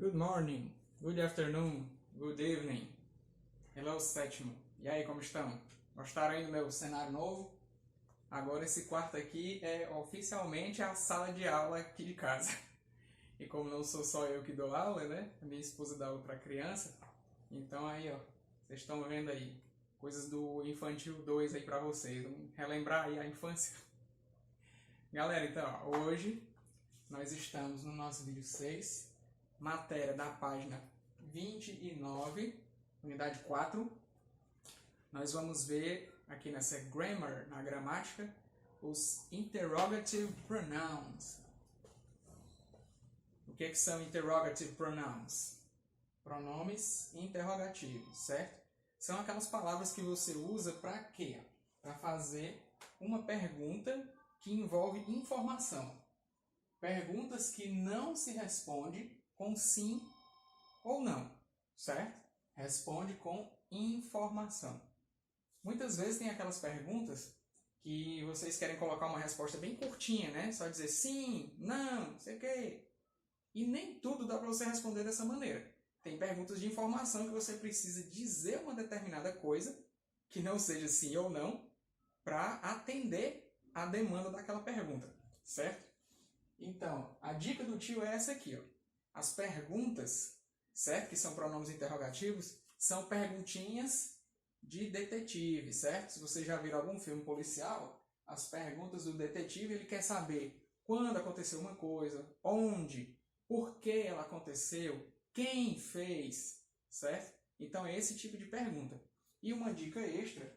Good morning, good afternoon, good evening. Hello, sétimo. E aí, como estão? Gostaram aí do meu cenário novo? Agora esse quarto aqui é oficialmente a sala de aula aqui de casa. E como não sou só eu que dou aula, né? A minha esposa dá aula para criança. Então aí, ó, vocês estão vendo aí coisas do Infantil 2 aí para vocês. Vamos relembrar aí a infância. Galera, então, ó, hoje nós estamos no nosso vídeo 6, matéria da página 29, unidade 4. Nós vamos ver aqui nessa grammar, na gramática, os interrogative pronouns. O que são interrogative pronouns? Pronomes interrogativos, certo? São aquelas palavras que você usa para quê? Para fazer uma pergunta que envolve informação. Perguntas que não se responde com sim ou não, certo? Responde com informação. Muitas vezes tem aquelas perguntas que vocês querem colocar uma resposta bem curtinha, né? Só dizer sim, não, sei o quê. E nem tudo dá para você responder dessa maneira. Tem perguntas de informação que você precisa dizer uma determinada coisa, que não seja sim ou não, para atender a demanda daquela pergunta, certo? Então, a dica do tio é essa aqui, ó. As perguntas, certo? Que são pronomes interrogativos, são perguntinhas de detetive, certo? Se você já viu algum filme policial, as perguntas do detetive, ele quer saber quando aconteceu uma coisa, onde, por que ela aconteceu, quem fez, certo? Então é esse tipo de pergunta. E uma dica extra,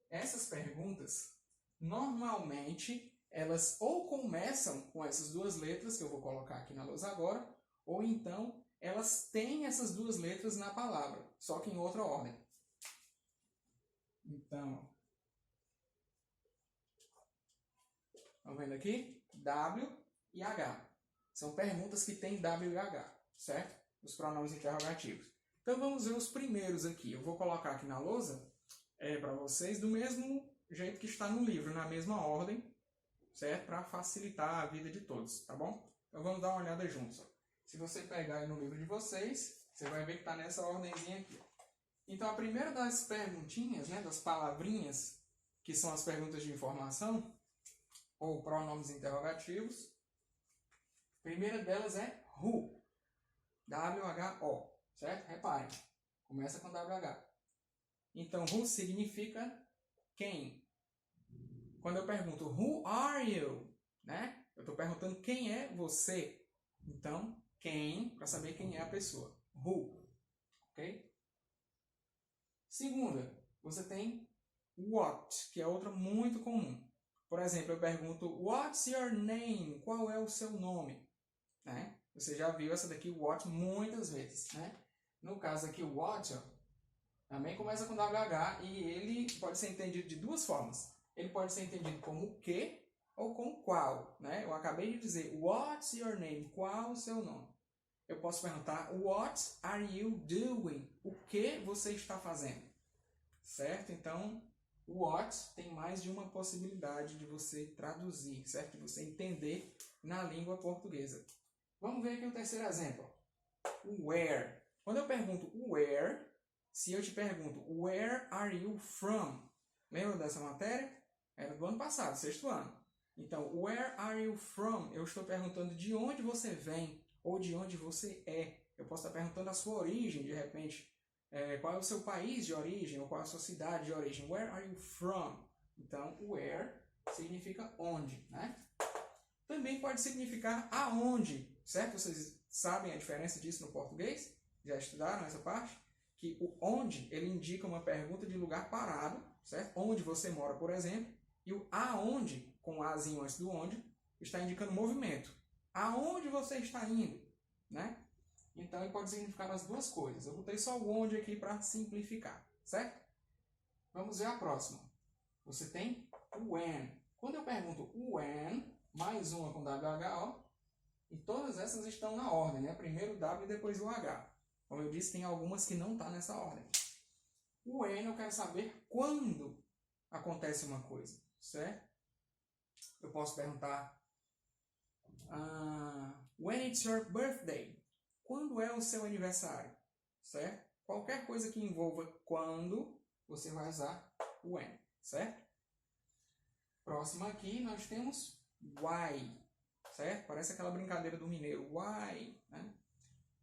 essas perguntas, normalmente, elas ou começam com essas duas letras, que eu vou colocar aqui na lousa agora, ou então elas têm essas duas letras na palavra, só que em outra ordem. Então, estão vendo aqui? W e H. São perguntas que têm W e H, certo? Os pronomes interrogativos. Então vamos ver os primeiros aqui. Eu vou colocar aqui na lousa para vocês do mesmo jeito que está no livro, na mesma ordem, certo? Para facilitar a vida de todos, tá bom? Então vamos dar uma olhada juntos. Se você pegar aí no livro de vocês, você vai ver que está nessa ordemzinha aqui. Então a primeira das perguntinhas, né, das palavrinhas, que são as perguntas de informação, ou pronomes interrogativos, a primeira delas é who, W-H-O, certo? Reparem, começa com W-H. Então who significa quem. Quando eu pergunto who are you, né? Eu estou perguntando quem é você. Então, quem, para saber quem é a pessoa. Who, ok? Segunda, você tem what, que é outra muito comum. Por exemplo, eu pergunto what's your name? Qual é o seu nome? Né? Você já viu essa daqui, what, muitas vezes. Né? No caso aqui, o what, ó, também começa com WH e ele pode ser entendido de duas formas. Ele pode ser entendido como o que ou com qual. Né? Eu acabei de dizer, what's your name? Qual o seu nome? Eu posso perguntar, what are you doing? O que você está fazendo? Certo? Então, what tem mais de uma possibilidade de você traduzir, certo? De você entender na língua portuguesa. Vamos ver aqui o terceiro exemplo. Where. Quando eu pergunto where, se eu te pergunto where are you from? Lembra dessa matéria? Era do ano passado, sexto ano. Então, where are you from? Eu estou perguntando de onde você vem ou de onde você é. Eu posso estar perguntando a sua origem, de repente. Qual é o seu país de origem ou qual é a sua cidade de origem. Where are you from? Então, where significa onde, né? Também pode significar aonde, certo? Vocês sabem a diferença disso no português? Já estudaram essa parte? Que o onde, ele indica uma pergunta de lugar parado, certo? Onde você mora, por exemplo. E o aonde, com o azinho antes do onde, está indicando movimento. Aonde você está indo, né? Então, ele pode significar as duas coisas. Eu botei só o onde aqui para simplificar, certo? Vamos ver a próxima. Você tem when. Quando eu pergunto when, mais uma com WHO, e todas essas estão na ordem, né? Primeiro o W e depois o H. Como eu disse, tem algumas que não estão nessa ordem. O when eu quero saber quando acontece uma coisa, certo? Eu posso perguntar when it's your birthday? Quando quando é o seu aniversário? Certo? Qualquer coisa que envolva quando, você vai usar when, certo? Próximo aqui nós temos why, certo? Parece aquela brincadeira do mineiro, why, né?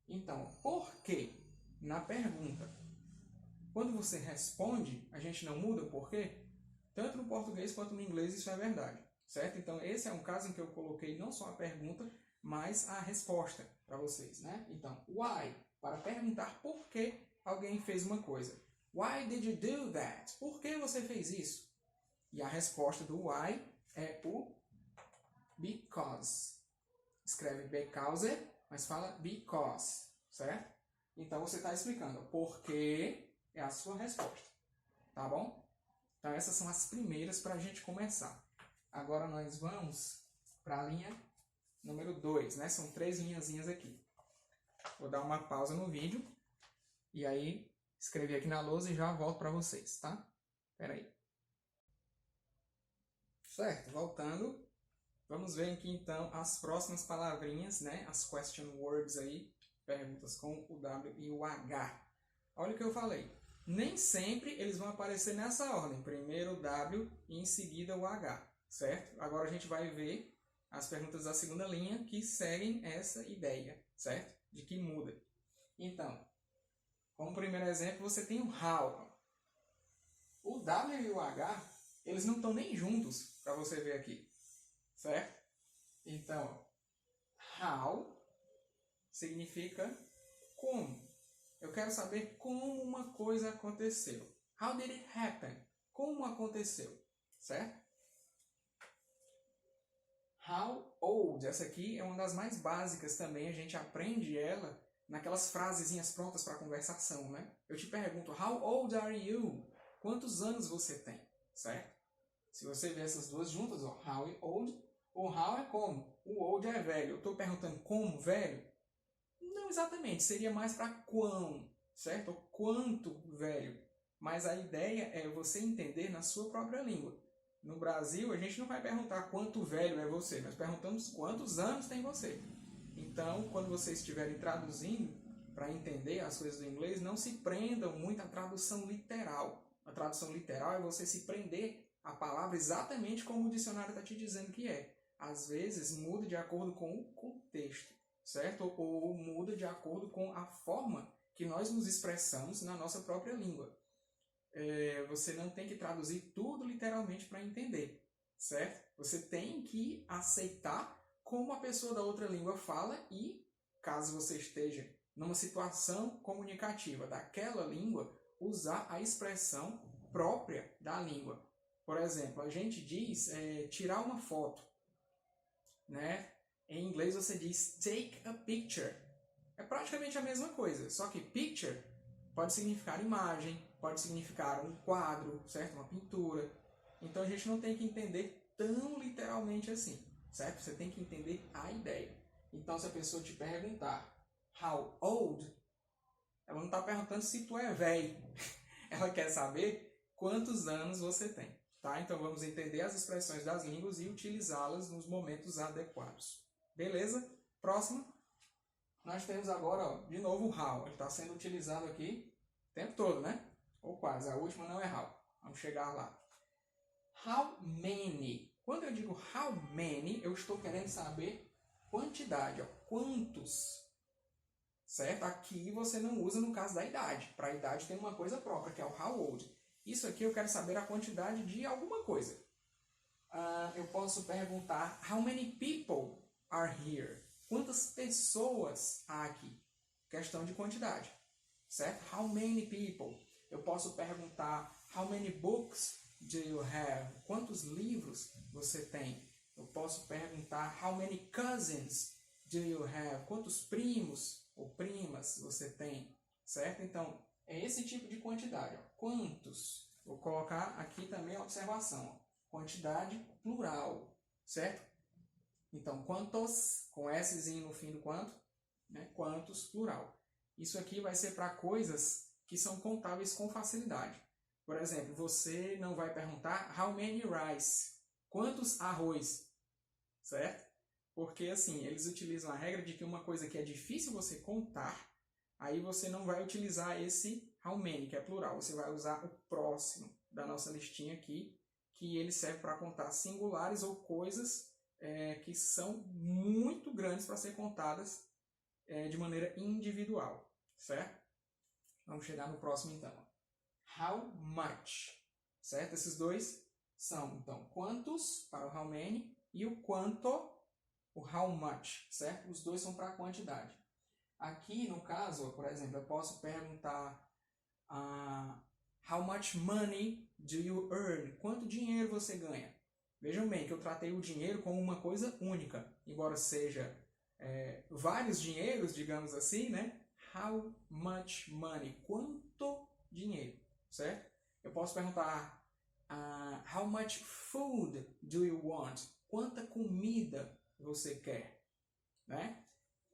Então, por quê? Na pergunta. Quando você responde, a gente não muda o porquê? Tanto no português quanto no inglês isso é verdade, certo? Então, esse é um caso em que eu coloquei não só a pergunta, mas a resposta para vocês, né? Então, why, para perguntar por que alguém fez uma coisa. Why did you do that? Por que você fez isso? E a resposta do why é o because. Escreve because, mas fala because, certo? Então, você está explicando por que é a sua resposta, tá bom? Então, essas são as primeiras para a gente começar. Agora, nós vamos para a linha número 2, né? São 3 linhazinhas aqui. Vou dar uma pausa no vídeo e aí escrever aqui na lousa e já volto para vocês, tá? Espera aí. Certo, voltando. Vamos ver aqui, então, as próximas palavrinhas, né? As question words aí, perguntas com o W e o H. Olha o que eu falei. Nem sempre eles vão aparecer nessa ordem. Primeiro o W e em seguida o H, certo? Agora a gente vai ver as perguntas da segunda linha que seguem essa ideia, certo? De que muda. Então, como primeiro exemplo, você tem o how. O W e o H, eles não estão nem juntos, para você ver aqui, certo? Então, how significa como. Eu quero saber como uma coisa aconteceu. How did it happen? Como aconteceu, certo? How old? Essa aqui é uma das mais básicas também. A gente aprende ela naquelas frasezinhas prontas para conversação, né? Eu te pergunto, how old are you? Quantos anos você tem, certo? Se você ver essas duas juntas, ó, how e old, o how é como. O old é velho. Eu estou perguntando como velho? Não exatamente. Seria mais para quão, certo? Ou quanto velho. Mas a ideia é você entender na sua própria língua. No Brasil, a gente não vai perguntar quanto velho é você, nós perguntamos quantos anos tem você. Então, quando vocês estiverem traduzindo, para entender as coisas do inglês, não se prendam muito à tradução literal. A tradução literal é você se prender à palavra exatamente como o dicionário está te dizendo que é. Às vezes, muda de acordo com o contexto, certo? Ou muda de acordo com a forma que nós nos expressamos na nossa própria língua. Você não tem que traduzir tudo literalmente para entender, certo? Você tem que aceitar como a pessoa da outra língua fala e, caso você esteja numa situação comunicativa daquela língua, usar a expressão própria da língua. Por exemplo, a gente diz tirar uma foto, né? Em inglês você diz take a picture. É praticamente a mesma coisa, só que picture pode significar imagem, pode significar um quadro, certo? Uma pintura. Então a gente não tem que entender tão literalmente assim, certo? Você tem que entender a ideia. Então se a pessoa te perguntar how old, ela não está perguntando se tu é velho. Ela quer saber quantos anos você tem, tá? Então vamos entender as expressões das línguas e utilizá-las nos momentos adequados. Beleza? Próximo. Nós temos agora, ó, de novo, o how. Ele está sendo utilizado aqui o tempo todo, né? Ou quase. A última não é how. Vamos chegar lá. How many? Quando eu digo how many, eu estou querendo saber quantidade. Ó, quantos? Certo? Aqui você não usa no caso da idade. Para a idade tem uma coisa própria, que é o how old. Isso aqui eu quero saber a quantidade de alguma coisa. Eu posso perguntar how many people are here? Quantas pessoas há aqui? Questão de quantidade, certo? How many people? Eu posso perguntar how many books do you have? Quantos livros você tem? Eu posso perguntar how many cousins do you have? Quantos primos ou primas você tem, certo? Então, é esse tipo de quantidade. Ó. Quantos? Vou colocar aqui também a observação. Ó. Quantidade plural, certo? Então, quantos, com Szinho no fim do quanto, né? Quantos, plural. Isso aqui vai ser para coisas que são contáveis com facilidade. Por exemplo, você não vai perguntar how many rice? Quantos arroz? Certo? Porque, assim, eles utilizam a regra de que uma coisa que é difícil você contar, aí você não vai utilizar esse how many, que é plural. Você vai usar o próximo da nossa listinha aqui, que ele serve para contar singulares ou coisas que são muito grandes para ser contadas de maneira individual, certo? Vamos chegar no próximo, então. How much, certo? Esses dois são, então, quantos para o how many e o quanto, o how much, certo? Os dois são para a quantidade. Aqui, no caso, por exemplo, eu posso perguntar how much money do you earn? Quanto dinheiro você ganha? Vejam bem que eu tratei o dinheiro como uma coisa única, embora seja vários dinheiros, digamos assim, né? How much money? Quanto dinheiro, certo? Eu posso perguntar how much food do you want? Quanta comida você quer, né?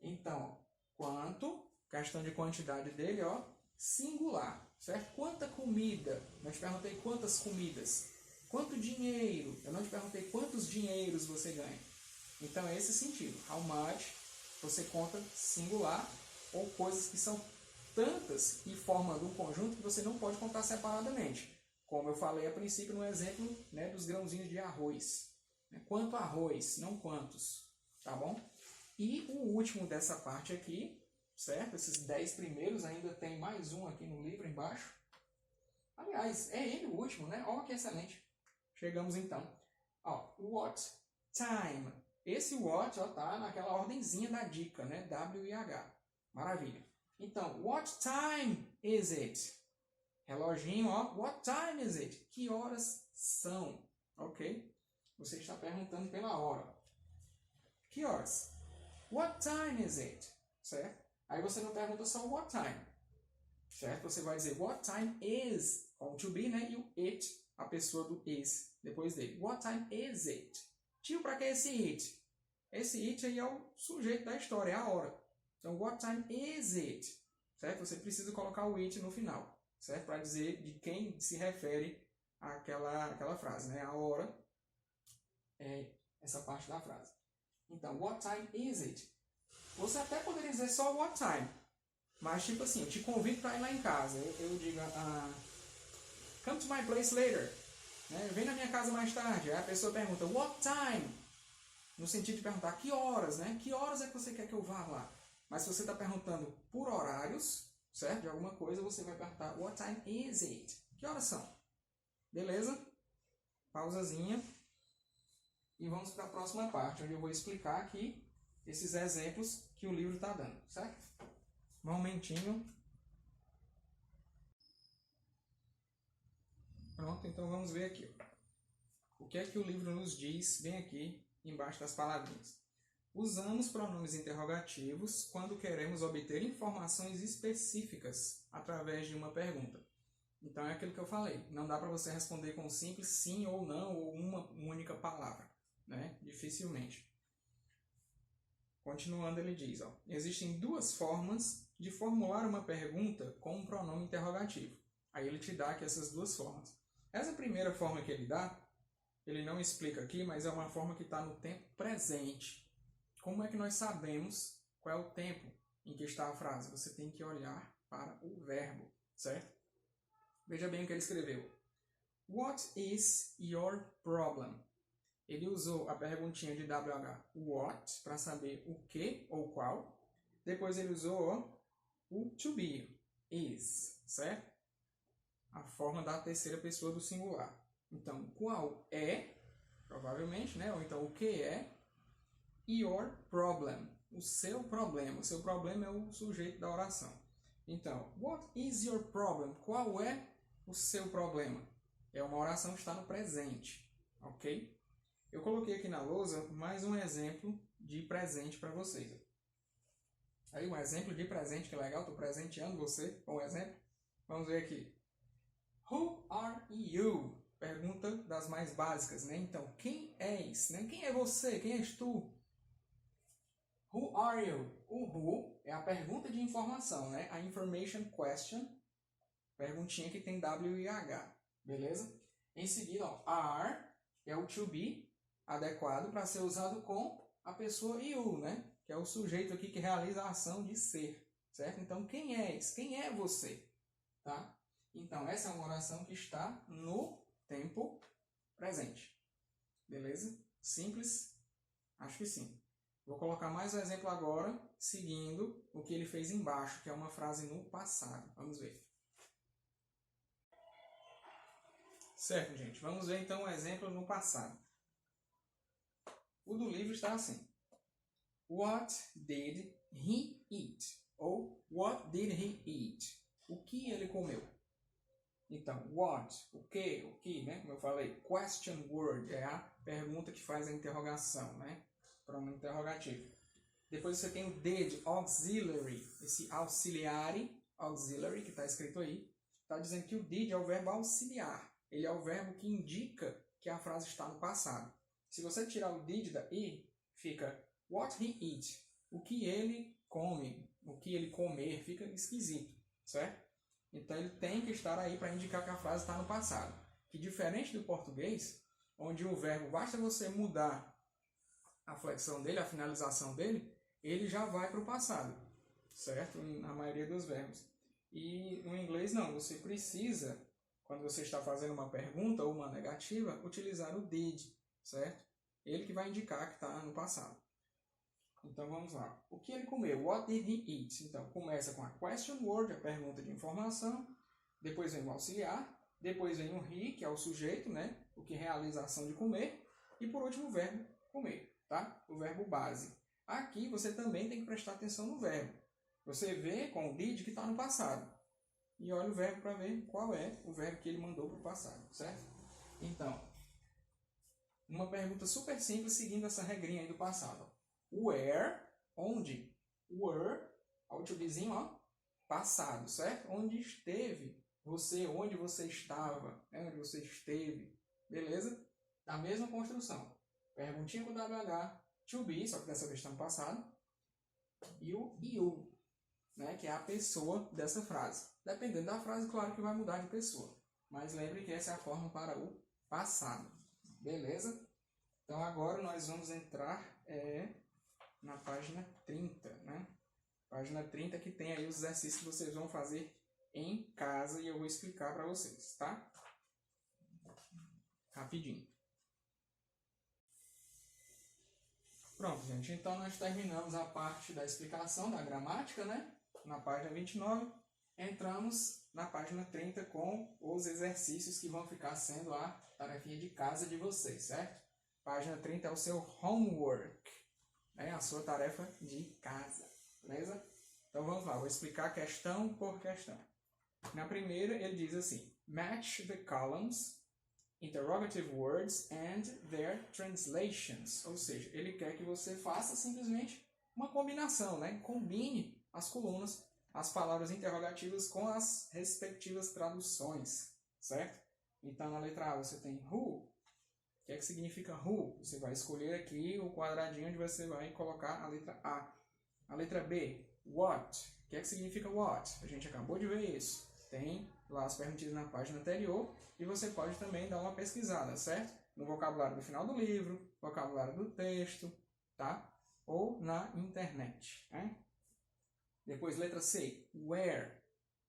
Então, quanto, questão de quantidade dele, ó, singular, certo? Quanta comida? Eu te perguntei quantas comidas. Quanto dinheiro? Eu não te perguntei quantos dinheiros você ganha. Então, é esse sentido. How much, você conta singular ou coisas que são tantas e formando um conjunto que você não pode contar separadamente. Como eu falei a princípio no exemplo, né, dos grãozinhos de arroz. Quanto arroz, não quantos, tá bom? E o último dessa parte aqui, certo? Esses 10 primeiros, ainda tem mais um aqui no livro embaixo. Aliás, é ele o último, né? Ó, que excelente. Chegamos então. Ó, what time? Esse what, ó, tá naquela ordenzinha da dica, né? W e H. Maravilha. Então, what time is it? Reloginho, ó. What time is it? Que horas são? Ok? Você está perguntando pela hora. Que horas? What time is it? Certo? Aí você não pergunta só what time. Certo? Você vai dizer what time is, com to be, né? E o it, a pessoa do is, depois dele. What time is it? Tio, para que esse it? Esse it aí é o sujeito da história, é a hora. Então, what time is it? Certo? Você precisa colocar o it no final, certo? Para dizer de quem se refere àquela frase, né? A hora é essa parte da frase. Então, what time is it? Você até poderia dizer só what time. Mas, tipo assim, eu te convido para ir lá em casa. Eu digo, come to my place later. Né? Vem na minha casa mais tarde. Aí a pessoa pergunta, what time? No sentido de perguntar, que horas, né? Que horas é que você quer que eu vá lá? Mas se você está perguntando por horários, certo? De alguma coisa, você vai perguntar, what time is it? Que horas são? Beleza? Pausazinha. E vamos para a próxima parte, onde eu vou explicar aqui esses exemplos que o livro está dando, certo? Um momentinho. Pronto, então vamos ver aqui. O que é que o livro nos diz bem aqui embaixo das palavrinhas? Usamos pronomes interrogativos quando queremos obter informações específicas através de uma pergunta. Então é aquilo que eu falei. Não dá para você responder com simples sim ou não ou uma única palavra, né? Dificilmente. Continuando, ele diz, ó, existem duas formas de formular uma pergunta com um pronome interrogativo. Aí ele te dá aqui essas duas formas. Essa primeira forma que ele dá, ele não explica aqui, mas é uma forma que está no tempo presente. Como é que nós sabemos qual é o tempo em que está a frase? Você tem que olhar para o verbo, certo? Veja bem o que ele escreveu. What is your problem? Ele usou a perguntinha de WH, what, para saber o que ou qual. Depois ele usou o to be, is, certo? A forma da terceira pessoa do singular. Então, qual é, provavelmente, né? Ou então, o que é your problem, o seu problema. O seu problema é o sujeito da oração. Então, what is your problem? Qual é o seu problema? É uma oração que está no presente, ok? Eu coloquei aqui na lousa mais um exemplo de presente para vocês. Aí um exemplo de presente, que legal, estou presenteando você com um exemplo. Vamos ver aqui. Who are you? Pergunta das mais básicas, né? Então, quem és? Né? Quem é você? Quem és tu? Who are you? O who é a pergunta de informação, né? A information question, perguntinha que tem W e H, beleza? Em seguida, ó, are é o to be, adequado para ser usado com a pessoa you, né? Que é o sujeito aqui que realiza a ação de ser, certo? Então, quem és? Quem é você? Tá? Então, essa é uma oração que está no tempo presente. Beleza? Simples? Acho que sim. Vou colocar mais um exemplo agora, seguindo o que ele fez embaixo, que é uma frase no passado. Vamos ver. Certo, gente. Vamos ver então um exemplo no passado. O do livro está assim. What did he eat? Ou what did he eat? O que ele comeu? Então, what, o que, né? Como eu falei, question word é a pergunta que faz a interrogação, né? Pronome interrogativo. Depois você tem o did, auxiliary, esse auxiliary que está escrito aí, está dizendo que o did é o verbo auxiliar. Ele é o verbo que indica que a frase está no passado. Se você tirar o did da i, fica what he eat, o que ele come, o que ele comer, fica esquisito, certo? Então ele tem que estar aí para indicar que a frase está no passado. Que diferente do português, onde o verbo, basta você mudar a flexão dele, a finalização dele, ele já vai para o passado, certo? Na maioria dos verbos. E no inglês não, você precisa, quando você está fazendo uma pergunta ou uma negativa, utilizar o did, certo? Ele que vai indicar que está no passado. Então vamos lá. O que ele comeu? What did he eat? Então começa com a question word, a pergunta de informação. Depois vem o auxiliar. Depois vem o he, que é o sujeito, né? O que realiza a ação de comer. E por último o verbo comer, tá? O verbo base. Aqui você também tem que prestar atenção no verbo. Você vê com o did que está no passado. E olha o verbo para ver qual é o verbo que ele mandou para o passado, certo? Então, uma pergunta super simples seguindo essa regrinha aí do passado. Where, onde? Were, olha o to bezinho, ó, passado, certo? Onde esteve você, onde você estava, né? Onde você esteve, beleza? A mesma construção. Perguntinha com WH, to be, só que dessa vez está no passado, e o you, né? Que é a pessoa dessa frase. Dependendo da frase, claro que vai mudar de pessoa. Mas lembre que essa é a forma para o passado, beleza? Então agora nós vamos entrar na página 30, né? Página 30 que tem aí os exercícios que vocês vão fazer em casa e eu vou explicar para vocês, tá? Rapidinho. Pronto, gente. Então nós terminamos a parte da explicação da gramática, né? Na página 29. Entramos na página 30 com os exercícios que vão ficar sendo a tarefinha de casa de vocês, certo? Página 30 é o seu homework. É a sua tarefa de casa, beleza? Então vamos lá, vou explicar questão por questão. Na primeira ele diz assim: match the columns, interrogative words and their translations. Ou seja, ele quer que você faça simplesmente uma combinação, né? Combine as colunas, as palavras interrogativas com as respectivas traduções, certo? Então na letra A você tem who. O que é que significa who? Você vai escolher aqui o quadradinho onde você vai colocar a letra A. A letra B, what? O que é que significa what? A gente acabou de ver isso. Tem lá as perguntinhas na página anterior e você pode também dar uma pesquisada, certo? No vocabulário do final do livro, vocabulário do texto, tá? Ou na internet, né? Depois, letra C, where?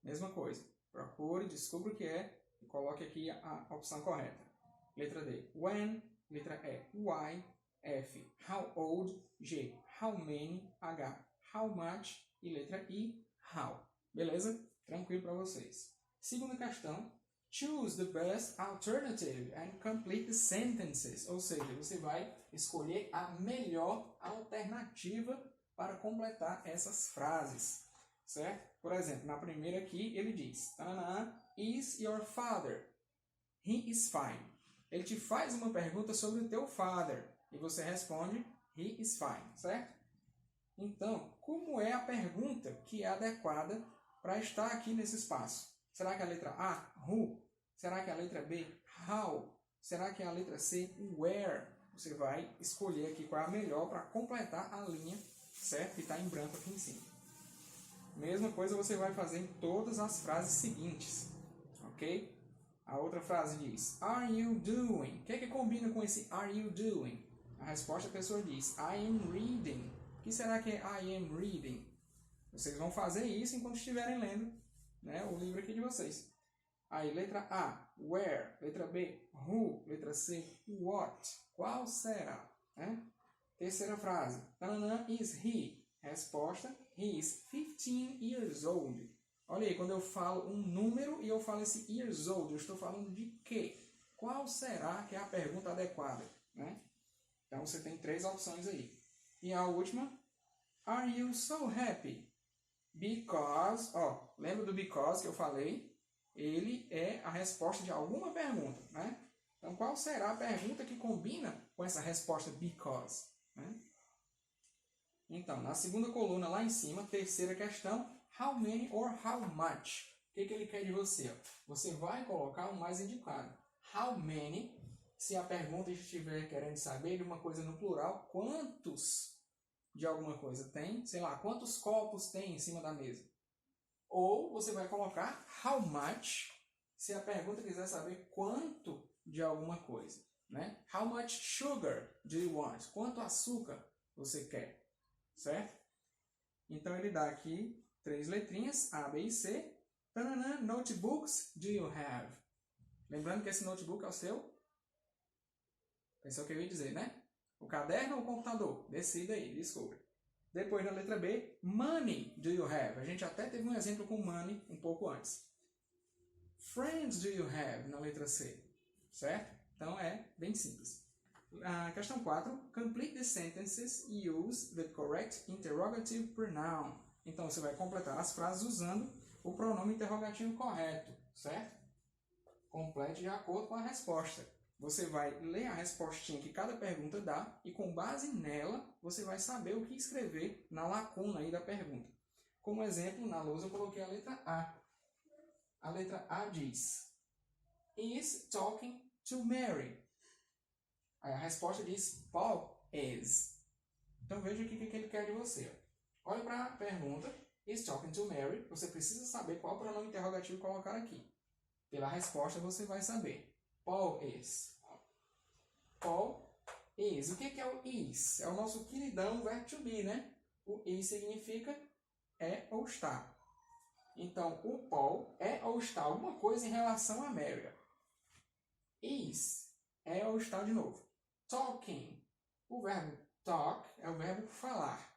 Mesma coisa. Procure, descubra o que é e coloque aqui a opção correta. Letra D, when. Letra E, why. F, how old. G, how many. H, how much. E letra I, how. Beleza? Tranquilo para vocês. Segunda questão. Choose the best alternative and complete the sentences. Ou seja, você vai escolher a melhor alternativa para completar essas frases. Certo? Por exemplo, na primeira aqui ele diz: is your father? He is fine. Ele te faz uma pergunta sobre o teu father e você responde he is fine, certo? Então, como é a pergunta que é adequada para estar aqui nesse espaço? Será que é a letra A, who? Será que é a letra B, how? Será que é a letra C, where? Você vai escolher aqui qual é a melhor para completar a linha, certo? Que está em branco aqui em cima. Mesma coisa você vai fazer em todas as frases seguintes, ok? A outra frase diz, are you doing? O que é que combina com esse are you doing? a resposta a pessoa diz I am reading. O que será que é I am reading? Vocês vão fazer isso enquanto estiverem lendo, né, o livro aqui de vocês. Aí, letra A, where. Letra B, who. Letra C, what. Qual será? Né? Terceira frase. Tananã is he. Resposta, he is 15 years old. Olha aí, quando eu falo um número e eu falo esse years old, eu estou falando de quê? Qual será que é a pergunta adequada? Né? Então, você tem 3 opções aí. E a última, are you so happy? Because, lembra do because que eu falei? Ele é a resposta de alguma pergunta, né? Então, qual será a pergunta que combina com essa resposta because? Né? Então, na segunda coluna lá em cima, terceira questão, how many or how much? O que ele quer de você? Você vai colocar o mais indicado. How many, se a pergunta estiver querendo saber de uma coisa no plural, quantos de alguma coisa tem? Sei lá, quantos copos tem em cima da mesa? Ou você vai colocar how much, se a pergunta quiser saber quanto de alguma coisa. Né? How much sugar do you want? Quanto açúcar você quer? Certo? Então ele dá aqui 3 letrinhas, A, B e C. Tananã, notebooks do you have? Lembrando que esse notebook é o seu? Esse é o que eu ia dizer, né? O caderno ou o computador? Decida aí, descubra. Depois, na letra B, money do you have? A gente até teve um exemplo com money um pouco antes. Friends do you have? Na letra C. Certo? Então, é bem simples. Questão 4. Complete the sentences e use the correct interrogative pronoun. Então, você vai completar as frases usando o pronome interrogativo correto. Certo? Complete de acordo com a resposta. Você vai ler a respostinha que cada pergunta dá e, com base nela, você vai saber o que escrever na lacuna aí da pergunta. Como exemplo, na lousa eu coloquei a letra A. A letra A diz, is talking to Mary. Aí a resposta diz, Paul is. Então veja o que ele quer de você. Olha para a pergunta, is talking to Mary. Você precisa saber qual pronome interrogativo colocar aqui. Pela resposta você vai saber. Paul is. Paul is. O que é o is? É o nosso queridão verbo to be, né? O is significa é ou está. Então, o Paul é ou está alguma coisa em relação a Mary. Is é ou está de novo. Talking. O verbo talk é o verbo falar.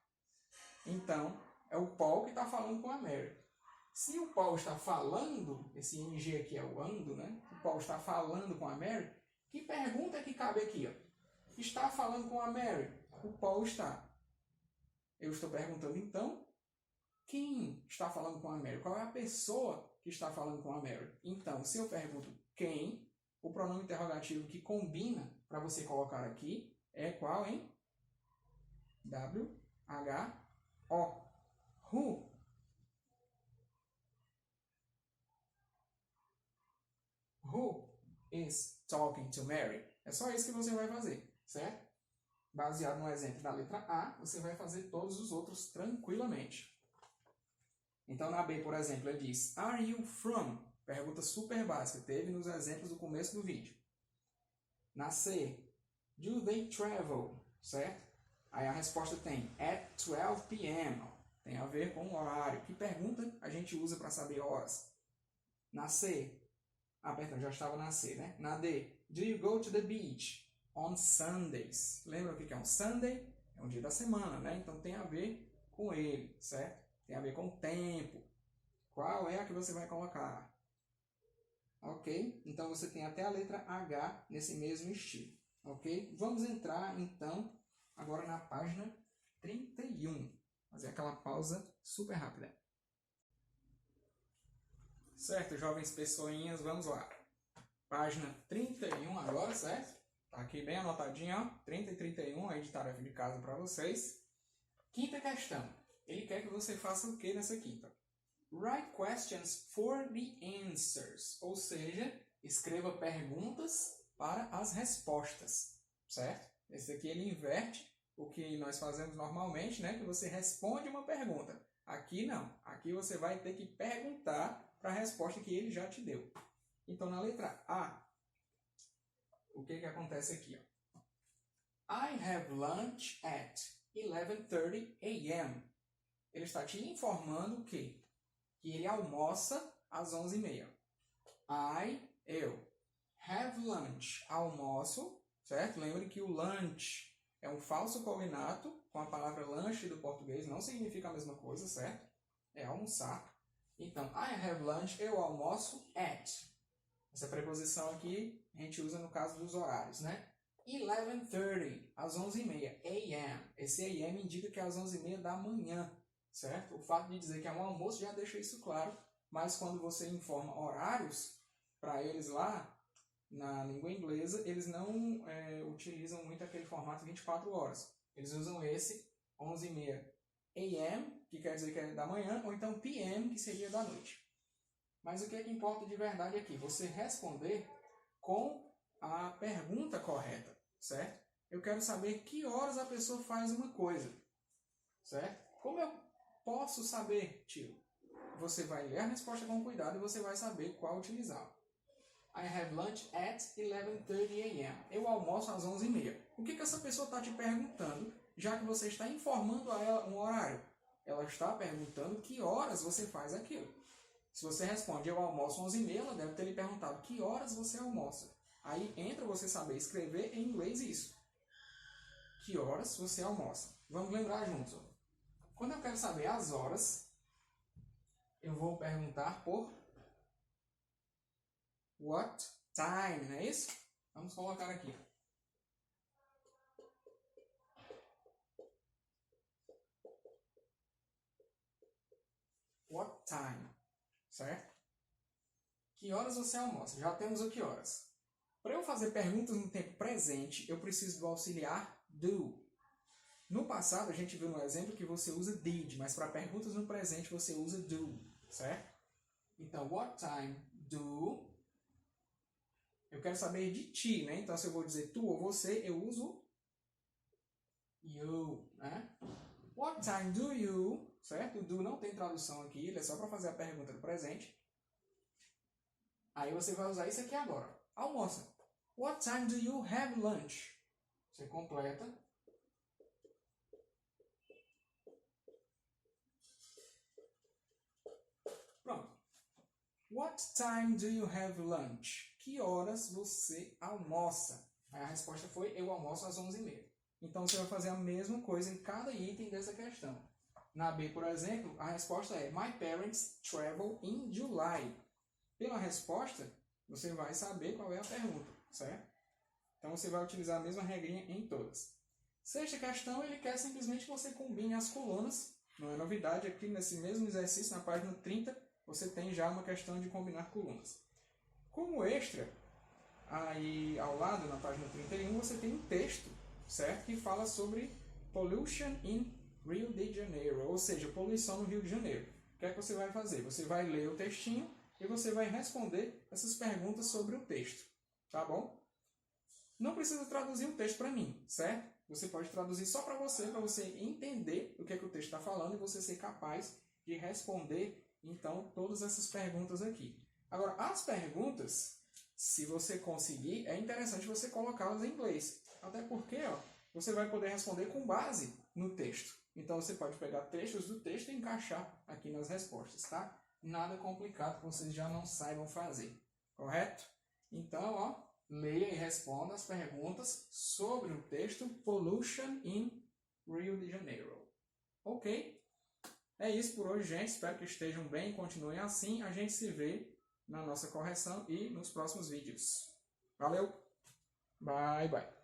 Então, é o Paul que está falando com a Mary. Se o Paul está falando, esse ing aqui é o ando, né? O Paul está falando com a Mary, que pergunta que cabe aqui? Ó? Está falando com a Mary? O Paul está. Eu estou perguntando, então, quem está falando com a Mary? Qual é a pessoa que está falando com a Mary? Então, se eu pergunto quem, o pronome interrogativo que combina para você colocar aqui é qual, hein? W-H-O. Who? Who is talking to Mary? É só isso que você vai fazer, certo? Baseado no exemplo da letra A, você vai fazer todos os outros tranquilamente. Então, na B, por exemplo, ele diz, are you from? Pergunta super básica, teve nos exemplos do começo do vídeo. Na C, do they travel? Certo? Aí a resposta tem, at 12 p.m. Tem a ver com o horário. Que pergunta a gente usa para saber horas? Na C, perdão, já estava na C, né? Na D, do you go to the beach on Sundays? Lembra o que é um Sunday? É um dia da semana, né? Então tem a ver com ele, certo? Tem a ver com o tempo. Qual é a que você vai colocar? Ok? Então você tem até a letra H nesse mesmo estilo. Ok? Vamos entrar, então, agora na página 31. Fazer aquela pausa super rápida. Certo, jovens pessoinhas, vamos lá. Página 31 agora, certo? Tá aqui bem anotadinho, ó. 30 e 31 aí de tarefa de casa para vocês. Quinta questão. Ele quer que você faça o que nessa quinta? Write questions for the answers. Ou seja, escreva perguntas para as respostas, certo? Esse aqui ele inverte o que nós fazemos normalmente, né? Que você responde uma pergunta. Aqui não. Aqui você vai ter que perguntar para a resposta que ele já te deu. Então, na letra A, o que acontece aqui? Ó? I have lunch at 11:30 a.m. Ele está te informando o quê? Que ele almoça às 11h30. Eu. Have lunch. Almoço, certo? Lembre que o lunch é um falso cognato com a palavra lanche do português. Não significa a mesma coisa, certo? É almoçar. Então, I have lunch. Eu almoço at. Essa preposição aqui a gente usa no caso dos horários, né? 11:30, às 11h30, a.m. Esse a.m. indica que é às 11h30 da manhã, certo? O fato de dizer que é um almoço já deixa isso claro, mas quando você informa horários para eles lá, na língua inglesa, eles não utilizam muito aquele formato 24 horas. Eles usam esse 11h30 a.m., que quer dizer que é da manhã, ou então p.m., que seria da noite. Mas o que é que importa de verdade aqui? Você responder com a pergunta correta, certo? Eu quero saber que horas a pessoa faz uma coisa, certo? Como eu posso saber, tio? Você vai ler a resposta com cuidado e você vai saber qual utilizar. I have lunch at 11:30 a.m. Eu almoço às 11h30. O que essa pessoa está te perguntando, já que você está informando a ela um horário? Ela está perguntando que horas você faz aquilo. Se você responde, eu almoço 11h30, ela deve ter lhe perguntado que horas você almoça. Aí entra você saber escrever em inglês isso. Que horas você almoça? Vamos lembrar juntos. Quando eu quero saber as horas, eu vou perguntar por what time, não é isso? Vamos colocar aqui. What time, certo? Que horas você almoça? Já temos o que horas. Para eu fazer perguntas no tempo presente, eu preciso do auxiliar do. No passado, a gente viu no exemplo que você usa did, mas para perguntas no presente você usa do, certo? Então, what time do... Eu quero saber de ti, né? Então, se eu vou dizer tu ou você, eu uso you, né? What time do you... Certo? O do não tem tradução aqui, ele é só para fazer a pergunta do presente. Aí você vai usar isso aqui agora. Almoça. What time do you have lunch? Você completa. Pronto. What time do you have lunch? Que horas você almoça? Aí a resposta foi, eu almoço às 11h30. Então você vai fazer a mesma coisa em cada item dessa questão. Na B, por exemplo, a resposta é My parents travel in July. Pela resposta, você vai saber qual é a pergunta, certo? Então você vai utilizar a mesma regrinha em todas. Sexta questão, ele quer simplesmente que você combine as colunas. Não é novidade, aqui nesse mesmo exercício, na página 30, você tem já uma questão de combinar colunas. Como extra, aí ao lado, na página 31, você tem um texto, certo? Que fala sobre pollution in Rio de Janeiro, ou seja, poluição no Rio de Janeiro. O que é que você vai fazer? Você vai ler o textinho e você vai responder essas perguntas sobre o texto, tá bom? Não precisa traduzir o texto para mim, certo? Você pode traduzir só para você entender o que é que o texto está falando e você ser capaz de responder, então, todas essas perguntas aqui. Agora, as perguntas, se você conseguir, é interessante você colocá-las em inglês. Até porque você vai poder responder com base no texto. Então, você pode pegar trechos do texto e encaixar aqui nas respostas, tá? Nada complicado que vocês já não saibam fazer, correto? Então, leia e responda as perguntas sobre o texto Pollution in Rio de Janeiro. Ok? É isso por hoje, gente. Espero que estejam bem e continuem assim. A gente se vê na nossa correção e nos próximos vídeos. Valeu! Bye, bye!